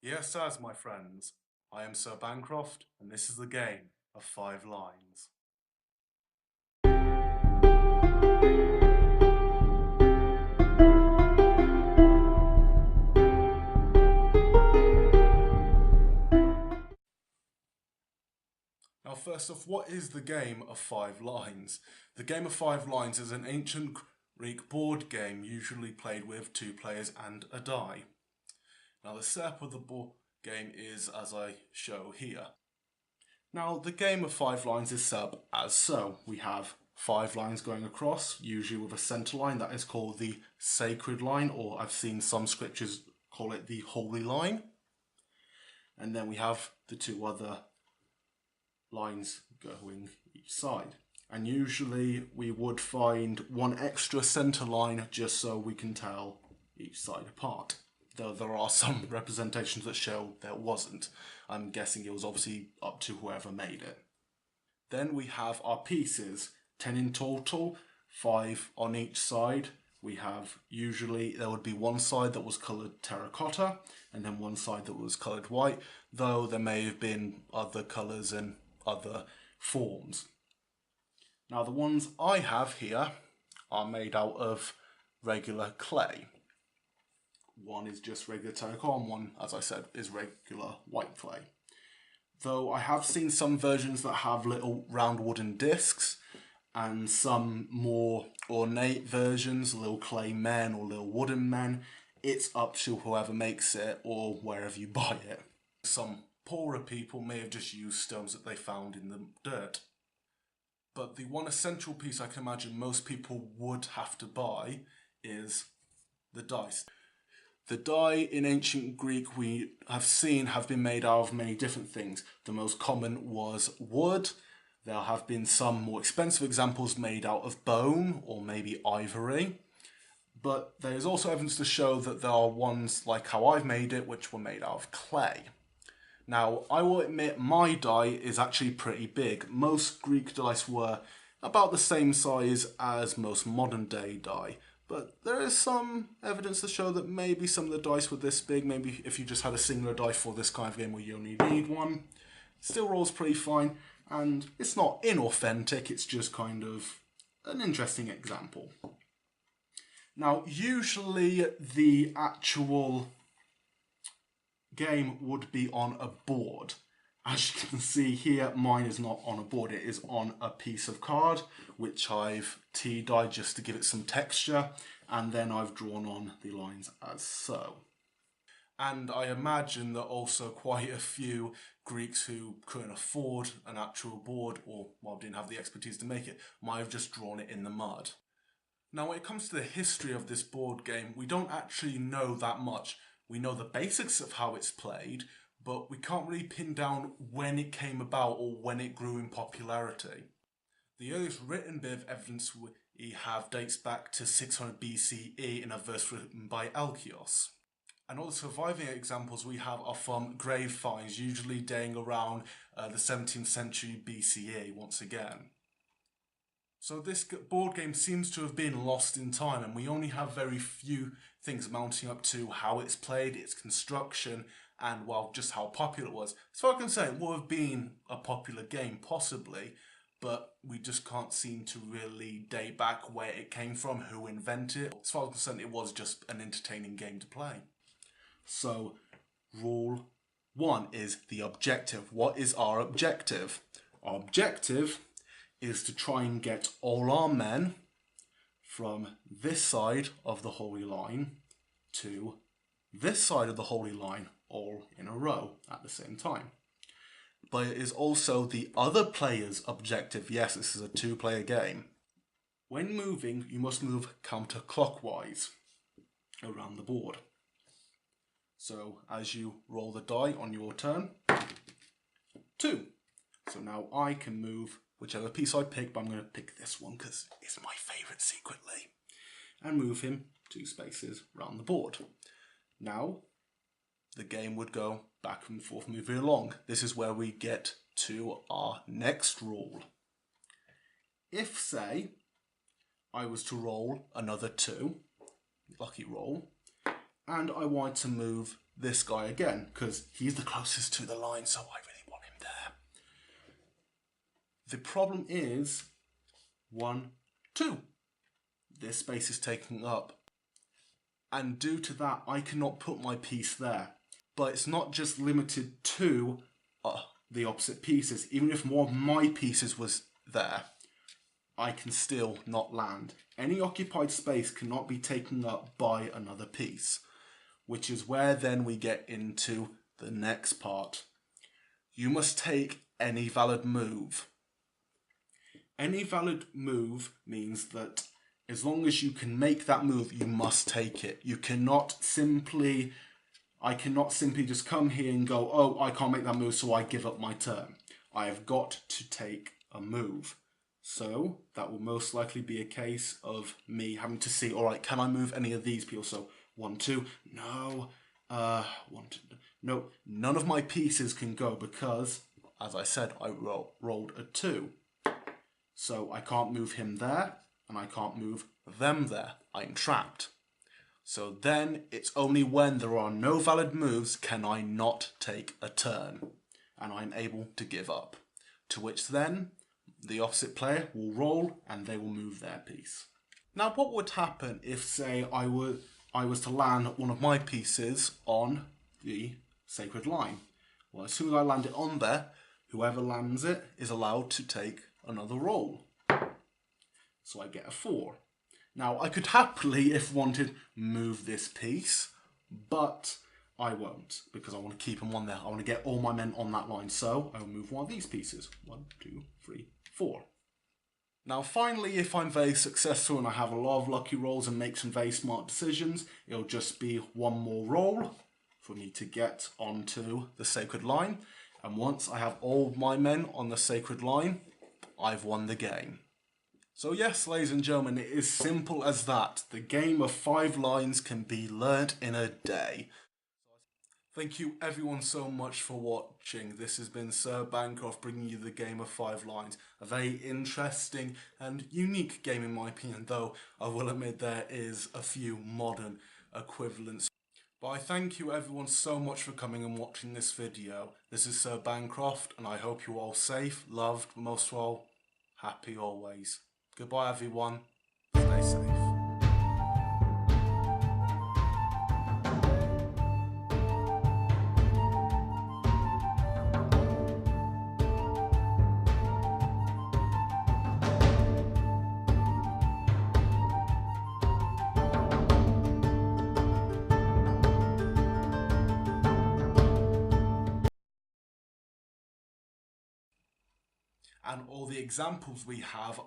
Yes, as my friends, I am Sir Bancroft, and this is the game of 5 lines. Now, first off, what is the game of 5 lines? The game of 5 lines is an ancient Greek board game usually played with 2 players and a die. Now, the setup of the board game is as I show here. Now, the game of 5 lines is set up as so. We have 5 lines going across, usually with a centre line that is called the sacred line, or I've seen some scriptures call it the holy line. And then we have the 2 other lines going each side. And usually we would find one extra centre line just so we can tell each side apart. Though there are some representations that show there wasn't. I'm guessing it was obviously up to whoever made it. Then we have our pieces, 10 in total, 5 on each side. We have, usually there would be one side that was coloured terracotta and then one side that was coloured white, though there may have been other colours and other forms. Now the ones I have here are made out of regular clay. One is just regular terracotta and one, as I said, is regular white clay. Though I have seen some versions that have little round wooden discs and some more ornate versions, little clay men or little wooden men. It's up to whoever makes it or wherever you buy it. Some poorer people may have just used stones that they found in the dirt. But the one essential piece I can imagine most people would have to buy is the dice. The die in ancient Greek we have seen have been made out of many different things. The most common was wood. There have been some more expensive examples made out of bone or maybe ivory. But there is also evidence to show that there are ones like how I've made it, which were made out of clay. Now, I will admit my die is actually pretty big. Most Greek dice were about the same size as most modern day die. But there is some evidence to show that maybe some of the dice were this big. Maybe if you just had a singular die for this kind of game where you only need one. Still rolls pretty fine, and it's not inauthentic, it's just kind of an interesting example. Now, usually the actual game would be on a board. As you can see here, mine is not on a board, it is on a piece of card, which I've tea-dyed just to give it some texture, and then I've drawn on the lines as so. And I imagine that also quite a few Greeks who couldn't afford an actual board, or well, didn't have the expertise to make it, might have just drawn it in the mud. Now, when it comes to the history of this board game, we don't actually know that much. We know the basics of how it's played, but we can't really pin down when it came about or when it grew in popularity. The earliest written bit of evidence we have dates back to 600 BCE in a verse written by Alkios. And all the surviving examples we have are from grave finds, usually dating around the 17th century BCE once again. So this board game seems to have been lost in time, and we only have very few things mounting up to how it's played, its construction, and well, just how popular it was. As far as I can say, it would have been a popular game, possibly, but we just can't seem to really date back where it came from, who invented it. As far as I'm concerned, it was just an entertaining game to play. So, rule 1 is the objective. What is our objective? Our objective is to try and get all our men from this side of the holy line to this side of the holy line, all in a row at the same time. But it is also the other player's objective. Yes, this is a 2-player game. When moving, you must move counterclockwise around the board. So as you roll the die on your turn, 2. So now I can move whichever piece I pick, but I'm going to pick this one because it's my favourite secretly, and move him 2 spaces around the board. Now, the game would go back and forth moving along. This is where we get to our next rule. If, say, I was to roll another 2, lucky roll, and I wanted to move this guy again, because he's the closest to the line, so I really want him there. The problem is 1, 2. This space is taken up. And due to that, I cannot put my piece there. But it's not just limited to the opposite pieces. Even if more of my pieces was there, I can still not land. Any occupied space cannot be taken up by another piece, which is where then we get into the next part. You must take any valid move. Any valid move means that as long as you can make that move, you must take it. I cannot simply just come here and go, oh, I can't make that move, so I give up my turn. I have got to take a move. So that will most likely be a case of me having to see, all right, can I move any of these people? So 1, 2, no, 1, 2, no, none of my pieces can go because, as I said, I rolled a 2. So I can't move him there, and I can't move them there. I'm trapped. So then it's only when there are no valid moves can I not take a turn, and I'm able to give up. To which then the opposite player will roll and they will move their piece. Now what would happen if, say, I was to land one of my pieces on the sacred line? Well, as soon as I land it on there, whoever lands it is allowed to take another roll. So I get a 4. Now I could happily, if wanted, move this piece, but I won't, because I want to keep them on there. I want to get all my men on that line, so I will move one of these pieces. 1, 2, 3, 4. Now finally, if I'm very successful and I have a lot of lucky rolls and make some very smart decisions, it'll just be one more roll for me to get onto the sacred line. And once I have all my men on the sacred line, I've won the game. So yes, ladies and gentlemen, it is simple as that. The game of 5 lines can be learnt in a day. Thank you everyone so much for watching. This has been Sir Bancroft bringing you the game of 5 lines. A very interesting and unique game in my opinion, though I will admit there is a few modern equivalents. But I thank you everyone so much for coming and watching this video. This is Sir Bancroft and I hope you're all safe, loved, most of all, happy always. Goodbye everyone, stay safe. And all the examples we have,